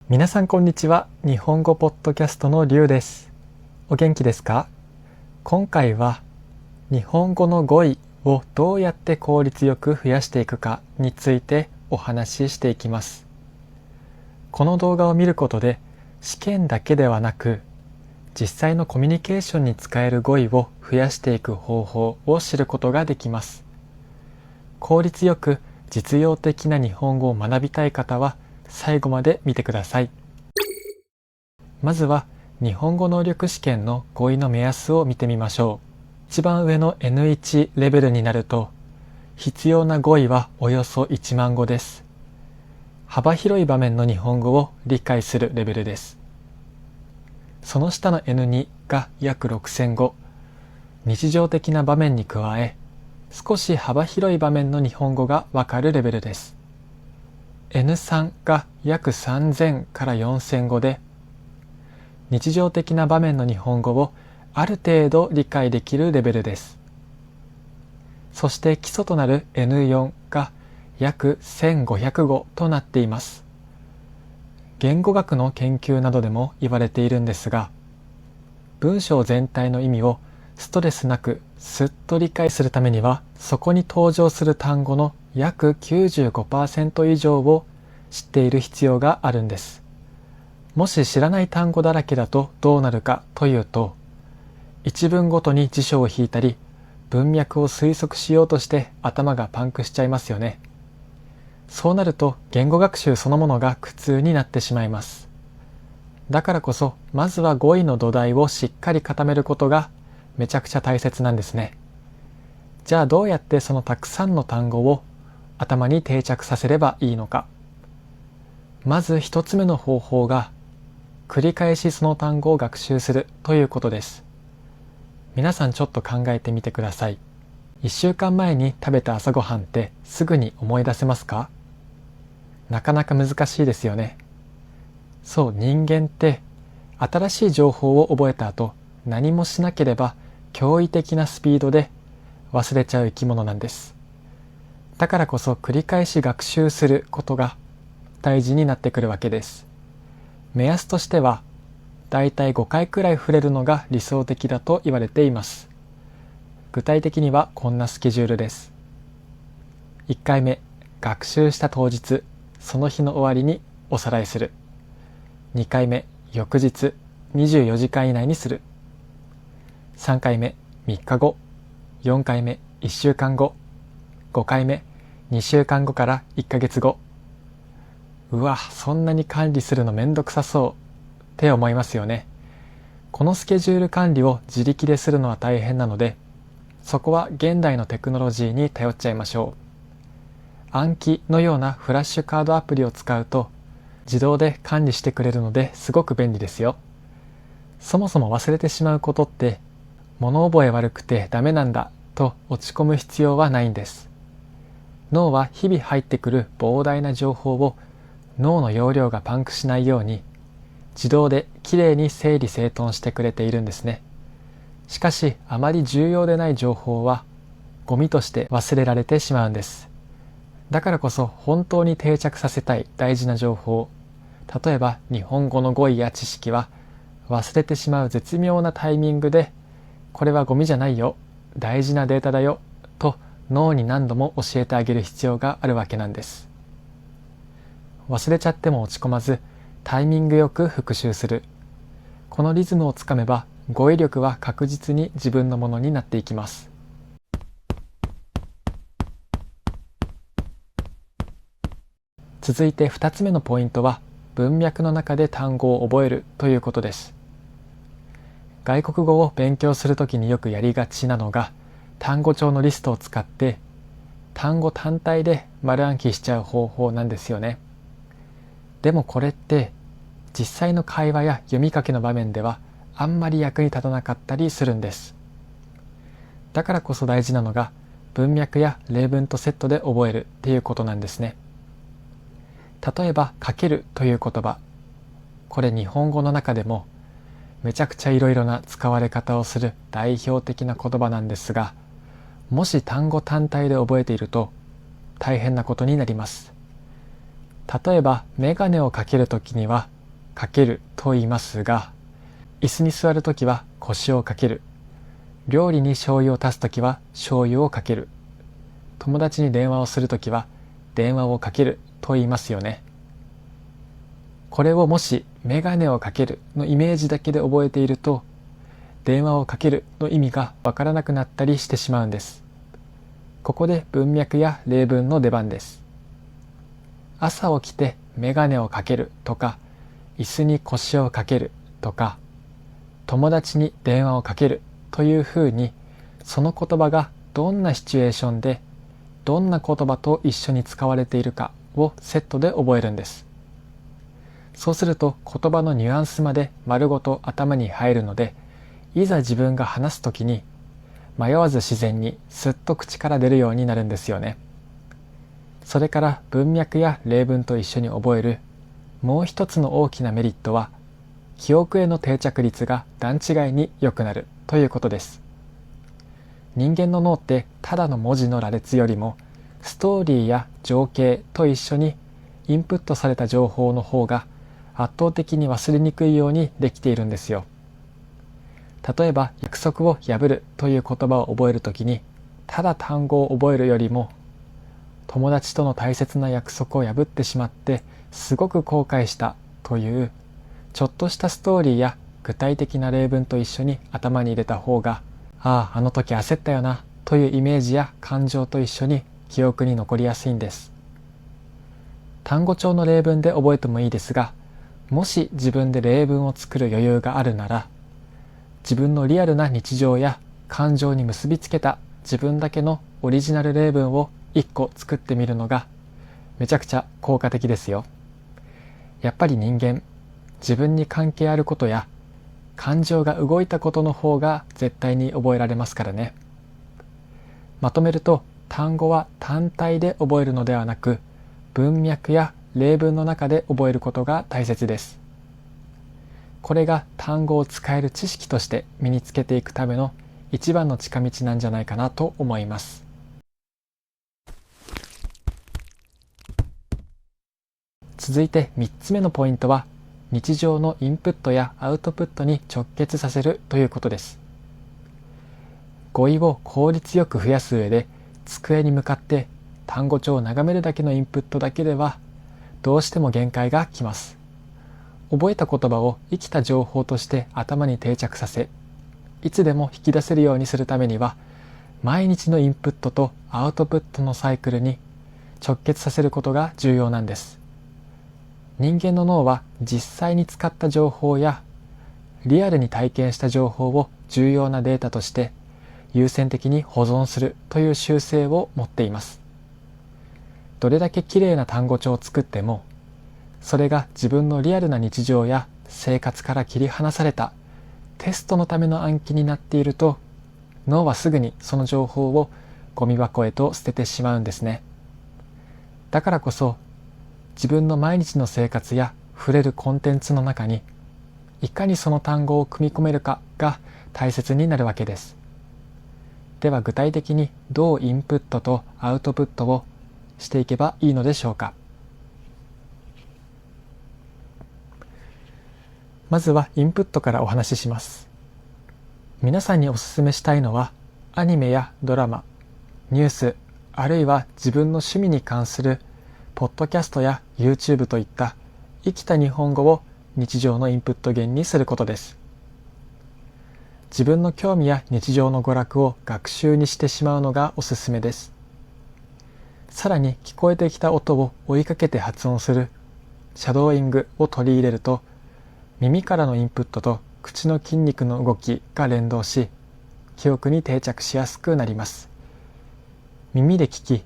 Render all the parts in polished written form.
皆さんこんにちは。日本語ポッドキャストのりゅうです。お元気ですか？今回は日本語の語彙をどうやって効率よく増やしていくかについてお話ししていきます。この動画を見ることで試験だけではなく実際のコミュニケーションに使える語彙を増やしていく方法を知ることができます。効率よく実用的な日本語を学びたい方は最後まで見てください。まずは日本語能力試験の語彙の目安を見てみましょう。一番上の N1 レベルになると必要な語彙はおよそ1万語です。幅広い場面の日本語を理解するレベルです。その下の N2 が約6000語、日常的な場面に加え少し幅広い場面の日本語がわかるレベルです。N3 が約3000から4000語で日常的な場面の日本語をある程度理解できるレベルです。そして基礎となる N4 が約1500語となっています。言語学の研究などでも言われているんですが、文章全体の意味をストレスなくすっと理解するためには、そこに登場する単語の約 95% 以上を知っている必要があるんです。もし知らない単語だらけだとどうなるかというと、一文ごとに辞書を引いたり文脈を推測しようとして頭がパンクしちゃいますよね。そうなると言語学習そのものが苦痛になってしまいます。だからこそまずは語彙の土台をしっかり固めることがめちゃくちゃ大切なんですね。じゃあどうやってそのたくさんの単語を頭に定着させればいいのか。まず一つ目の方法が繰り返しその単語を学習するということです。皆さんちょっと考えてみてください。1週間前に食べた朝ごはんってすぐに思い出せますか？なかなか難しいですよね。そう、人間って新しい情報を覚えた後、何もしなければ驚異的なスピードで忘れちゃう生き物なんです。だからこそ繰り返し学習することが大事になってくるわけです。目安としてはだいたい5回くらい触れるのが理想的だと言われています。具体的にはこんなスケジュールです。1回目、学習した当日、その日の終わりにおさらいする。2回目、翌日、24時間以内にする。3回目、3日後。4回目、1週間後。5回目、2週間後から1ヶ月後。うわ、そんなに管理するのめんどくさそうって思いますよね。このスケジュール管理を自力でするのは大変なので、そこは現代のテクノロジーに頼っちゃいましょう。暗記のようなフラッシュカードアプリを使うと自動で管理してくれるのですごく便利ですよ。そもそも忘れてしまうことって物覚え悪くてダメなんだと落ち込む必要はないんです。脳は日々入ってくる膨大な情報を脳の容量がパンクしないように自動できれいに整理整頓してくれているんですね。しかしあまり重要でない情報はゴミとして忘れられてしまうんです。だからこそ本当に定着させたい大事な情報、例えば日本語の語彙や知識は忘れてしまう絶妙なタイミングで、これはゴミじゃないよ、大事なデータだよと脳に何度も教えてあげる必要があるわけなんです。忘れちゃっても落ち込まずタイミングよく復習する。このリズムをつかめば語彙力は確実に自分のものになっていきます。続いて2つ目のポイントは文脈の中で単語を覚えるということです。外国語を勉強するときによくやりがちなのが単語帳のリストを使って単語単体で丸暗記しちゃう方法なんですよね。でもこれって実際の会話や読み書きの場面ではあんまり役に立たなかったりするんです。だからこそ大事なのが文脈や例文とセットで覚えるっていうことなんですね。例えばかけるという言葉、これ日本語の中でもめちゃくちゃいろいろな使われ方をする代表的な言葉なんですが、もし単語単体で覚えていると大変なことになります。例えばメガネをかけるときにはかけると言いますが、椅子に座るときは腰をかける、料理に醤油を足すときは醤油をかける、友達に電話をするときは電話をかけると言いますよね。これをもしメガネをかけるのイメージだけで覚えていると、電話をかけるの意味がわからなくなったりしてしまうんです。ここで文脈や例文の出番です。朝起きてメガネをかけるとか、椅子に腰をかけるとか、友達に電話をかけるというふうに、その言葉がどんなシチュエーションでどんな言葉と一緒に使われているかをセットで覚えるんです。そうすると言葉のニュアンスまで丸ごと頭に入るので、いざ自分が話すときに迷わず自然にすっと口から出るようになるんですよね。それから文脈や例文と一緒に覚えるもう一つの大きなメリットは、記憶への定着率が段違いに良くなるということです。人間の脳ってただの文字の羅列よりもストーリーや情景と一緒にインプットされた情報の方が圧倒的に忘れにくいようにできているんですよ。例えば約束を破るという言葉を覚えるときに、ただ単語を覚えるよりも、友達との大切な約束を破ってしまってすごく後悔したというちょっとしたストーリーや具体的な例文と一緒に頭に入れた方が、あの時焦ったよなというイメージや感情と一緒に記憶に残りやすいんです。単語帳の例文で覚えてもいいですが、もし自分で例文を作る余裕があるなら、自分のリアルな日常や感情に結びつけた自分だけのオリジナル例文を1個作ってみるのがめちゃくちゃ効果的ですよ。やっぱり人間、自分に関係あることや感情が動いたことの方が絶対に覚えられますからね。まとめると、単語は単体で覚えるのではなく、文脈や例文の中で覚えることが大切です。これが単語を使える知識として身につけていくための一番の近道なんじゃないかなと思います。続いて3つ目のポイントは、日常のインプットやアウトプットに直結させるということです。語彙を効率よく増やす上で、机に向かって単語帳を眺めるだけのインプットだけではどうしても限界がきます。覚えた言葉を生きた情報として頭に定着させ、いつでも引き出せるようにするためには、毎日のインプットとアウトプットのサイクルに直結させることが重要なんです。人間の脳は実際に使った情報やリアルに体験した情報を重要なデータとして優先的に保存するという習性を持っています。どれだけ綺麗な単語帳を作っても、それが自分のリアルな日常や生活から切り離されたテストのための暗記になっていると、脳はすぐにその情報をゴミ箱へと捨ててしまうんですね。だからこそ、自分の毎日の生活や触れるコンテンツの中にいかにその単語を組み込めるかが大切になるわけです。では具体的にどうインプットとアウトプットをしていけばいいのでしょうか。まずはインプットからお話しします。皆さんにお勧めしたいのは、アニメやドラマ、ニュース、あるいは自分の趣味に関するポッドキャストや YouTube といった生きた日本語を日常のインプット源にすることです。自分の興味や日常の娯楽を学習にしてしまうのがおすすめです。さらに聞こえてきた音を追いかけて発音するシャドーイングを取り入れると、耳からのインプットと口の筋肉の動きが連動し、記憶に定着しやすくなります。耳で聞き、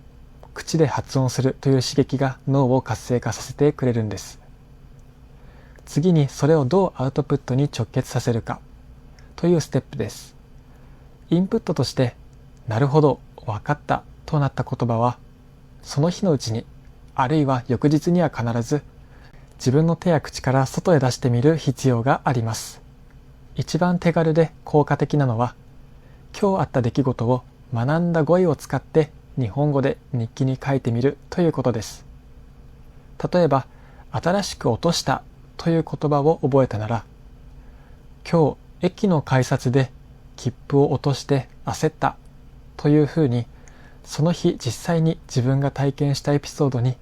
口で発音するという刺激が脳を活性化させてくれるんです。次にそれをどうアウトプットに直結させるかというステップです。インプットとして、なるほど、わかったとなった言葉は、その日のうちに、あるいは翌日には必ず自分の手や口から外へ出してみる必要があります。一番手軽で効果的なのは、今日あった出来事を学んだ語彙を使って日本語で日記に書いてみるということです。例えば、新しく落としたという言葉を覚えたなら、今日駅の改札で切符を落として焦ったというふうに、その日実際に自分が体験したエピソードに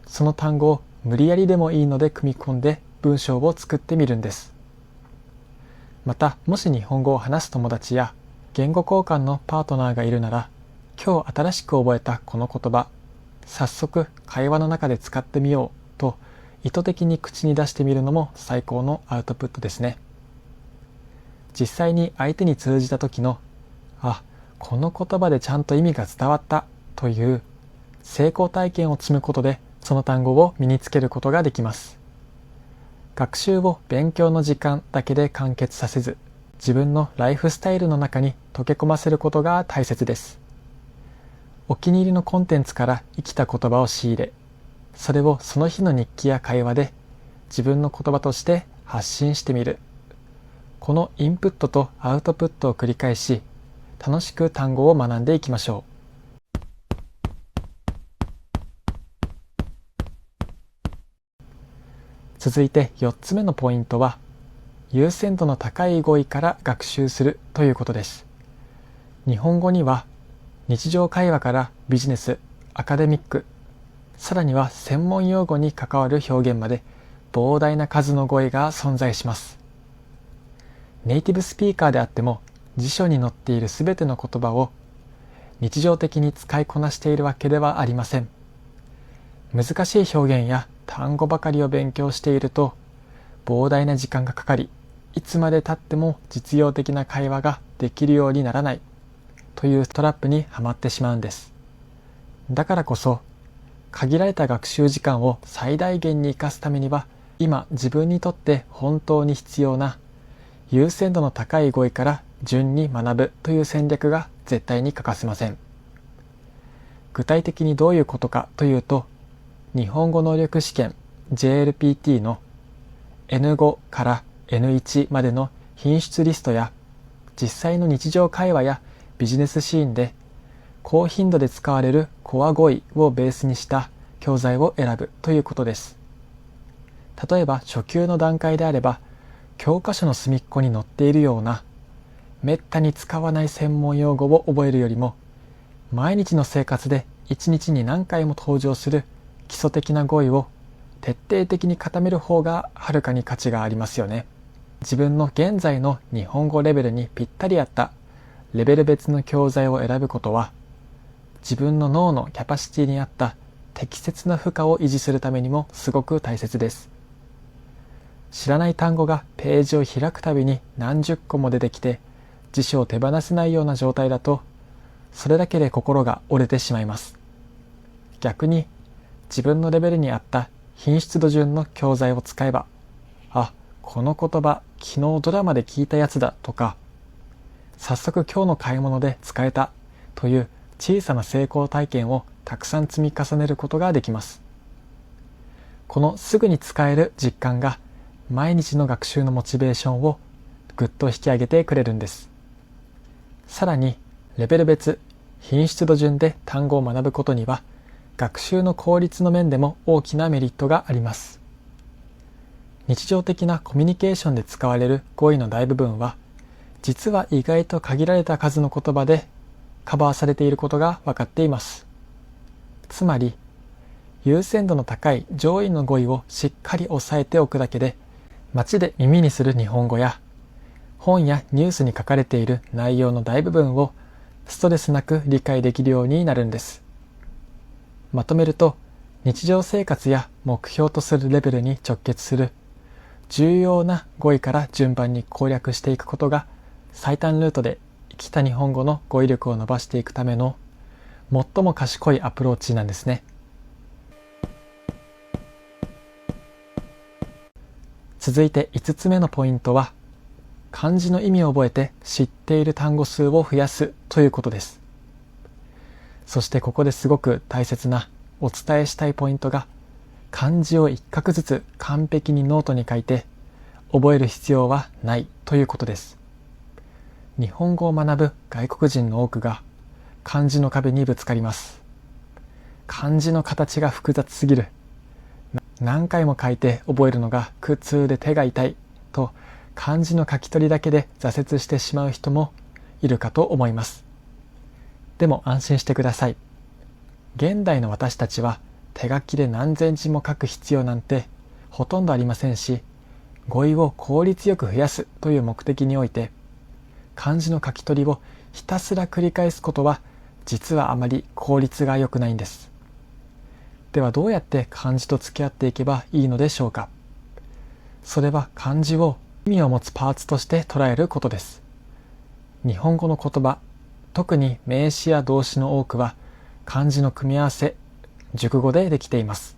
その単語を無理やりでもいいので組み込んで文章を作ってみるんです。また、もし日本語を話す友達や言語交換のパートナーがいるなら、今日新しく覚えたこの言葉、早速会話の中で使ってみようと意図的に口に出してみるのも最高のアウトプットですね。実際に相手に通じた時のこの言葉でちゃんと意味が伝わったという成功体験を積むことで、その単語を身につけることができます。学習を勉強の時間だけで完結させず、自分のライフスタイルの中に溶け込ませることが大切です。お気に入りのコンテンツから生きた言葉を仕入れ、それをその日の日記や会話で自分の言葉として発信してみる。このインプットとアウトプットを繰り返し、楽しく単語を学んでいきましょう。続いて4つ目のポイントは、優先度の高い語彙から学習するということです。日本語には日常会話からビジネス、アカデミック、さらには専門用語に関わる表現まで膨大な数の語彙が存在します。ネイティブスピーカーであっても、辞書に載っているすべての言葉を日常的に使いこなしているわけではありません。難しい表現や単語ばかりを勉強していると、膨大な時間がかかり、いつまで経っても実用的な会話ができるようにならないというトラップにはまってしまうんです。だからこそ、限られた学習時間を最大限に生かすためには、今自分にとって本当に必要な優先度の高い語彙から順に学ぶという戦略が絶対に欠かせません。具体的にどういうことかというと、日本語能力試験 JLPT の N5 から N1 までの品質リストや、実際の日常会話やビジネスシーンで高頻度で使われるコア語彙をベースにした教材を選ぶということです。例えば初級の段階であれば、教科書の隅っこに載っているようなめったに使わない専門用語を覚えるよりも、毎日の生活で1日に何回も登場する基礎的な語彙を徹底的に固める方がはるかに価値がありますよね。自分の現在の日本語レベルにぴったり合ったレベル別の教材を選ぶことは、自分の脳のキャパシティに合った適切な負荷を維持するためにもすごく大切です。知らない単語がページを開くたびに何十個も出てきて、辞書を手放せないような状態だと、それだけで心が折れてしまいます。逆に自分のレベルに合った品質度順の教材を使えば、この言葉昨日ドラマで聞いたやつだとか、早速今日の買い物で使えたという小さな成功体験をたくさん積み重ねることができます。このすぐに使える実感が毎日の学習のモチベーションをぐっと引き上げてくれるんです。さらにレベル別、品質度順で単語を学ぶことには、学習の効率の面でも大きなメリットがあります。日常的なコミュニケーションで使われる語彙の大部分は、実は意外と限られた数の言葉でカバーされていることが分かっています。つまり、優先度の高い上位の語彙をしっかり押さえておくだけで、街で耳にする日本語や本やニュースに書かれている内容の大部分をストレスなく理解できるようになるんです。まとめると、日常生活や目標とするレベルに直結する重要な語彙から順番に攻略していくことが、最短ルートで生きた日本語の語彙力を伸ばしていくための最も賢いアプローチなんですね。続いて5つ目のポイントは、漢字の意味を覚えて知っている単語数を増やすということです。そしてここですごく大切なお伝えしたいポイントが、漢字を一画ずつ完璧にノートに書いて覚える必要はないということです。日本語を学ぶ外国人の多くが漢字の壁にぶつかります。漢字の形が複雑すぎる。何回も書いて覚えるのが苦痛で手が痛いと漢字の書き取りだけで挫折してしまう人もいるかと思います。でも安心してください。現代の私たちは手書きで何千字も書く必要なんてほとんどありませんし、語彙を効率よく増やすという目的において漢字の書き取りをひたすら繰り返すことは実はあまり効率が良くないんです。ではどうやって漢字と付き合っていけばいいのでしょうか。それは漢字を意味を持つパーツとして捉えることです。日本語の言葉、特に名詞や動詞の多くは漢字の組み合わせ、熟語でできています。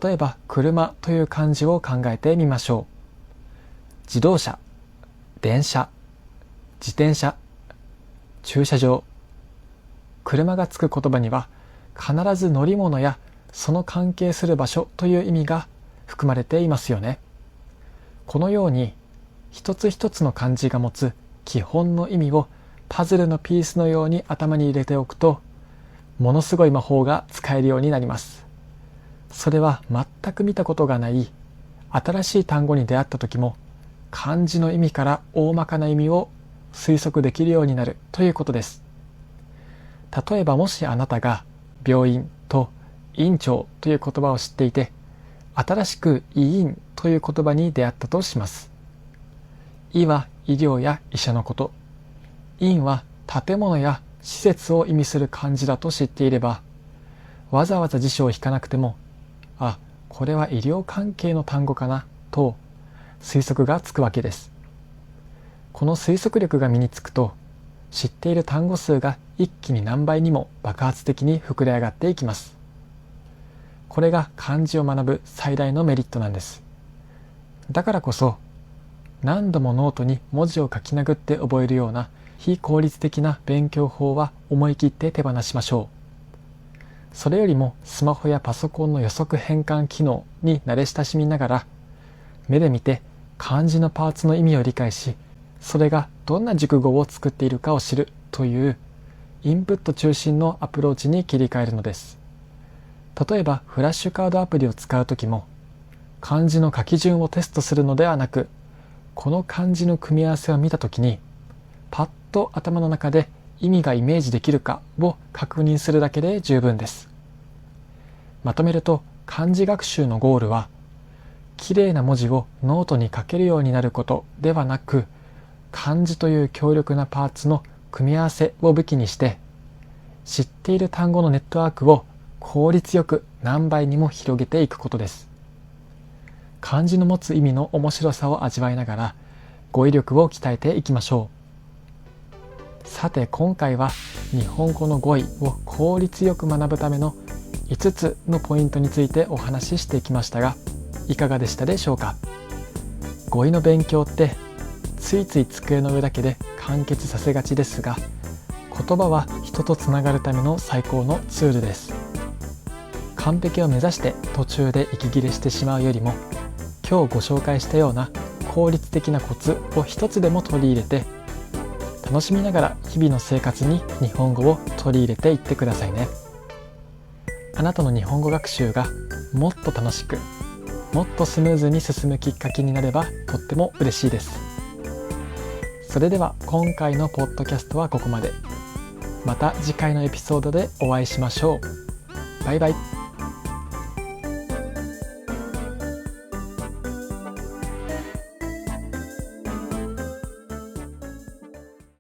例えば車という漢字を考えてみましょう。自動車、電車、自転車、駐車場。車がつく言葉には必ず乗り物やその関係する場所という意味が含まれていますよね。このように一つ一つの漢字が持つ基本の意味をパズルのピースのように頭に入れておくと、ものすごい魔法が使えるようになります。それは全く見たことがない新しい単語に出会った時も漢字の意味から大まかな意味を推測できるようになるということです。例えばもしあなたが病院と院長という言葉を知っていて、新しく医院という言葉に出会ったとします。医は医療や医者のこと、院は建物や施設を意味する漢字だと知っていれば、わざわざ辞書を引かなくても、あ、これは医療関係の単語かなと推測がつくわけです。この推測力が身につくと、知っている単語数が一気に何倍にも爆発的に膨れ上がっていきます。これが漢字を学ぶ最大のメリットなんです。だからこそ、何度もノートに文字を書き殴って覚えるような非効率的な勉強法は思い切って手放しましょう。それよりもスマホやパソコンの予測変換機能に慣れ親しみながら、目で見て漢字のパーツの意味を理解し、それがどんな熟語を作っているかを知るというインプット中心のアプローチに切り替えるのです。例えばフラッシュカードアプリを使うときも、漢字の書き順をテストするのではなく、この漢字の組み合わせを見たときにパッと頭の中で意味がイメージできるかを確認するだけで十分です。まとめると、漢字学習のゴールはきれいな文字をノートに書けるようになることではなく、漢字という強力なパーツの組み合わせを武器にして、知っている単語のネットワークを効率よく何倍にも広げていくことです。漢字の持つ意味の面白さを味わいながら語彙力を鍛えていきましょう。さて今回は日本語の語彙を効率よく学ぶための5つのポイントについてお話ししてきましたが、いかがでしたでしょうか。語彙の勉強ってついつい机の上だけで完結させがちですが、言葉は人とつながるための最高のツールです。完璧を目指して途中で息切れしてしまうよりも、今日ご紹介したような効率的なコツを一つでも取り入れて、楽しみながら日々の生活に日本語を取り入れていってくださいね。あなたの日本語学習がもっと楽しく、もっとスムーズに進むきっかけになればとっても嬉しいです。それでは今回のポッドキャストはここまで。また次回のエピソードでお会いしましょう。バイバイ。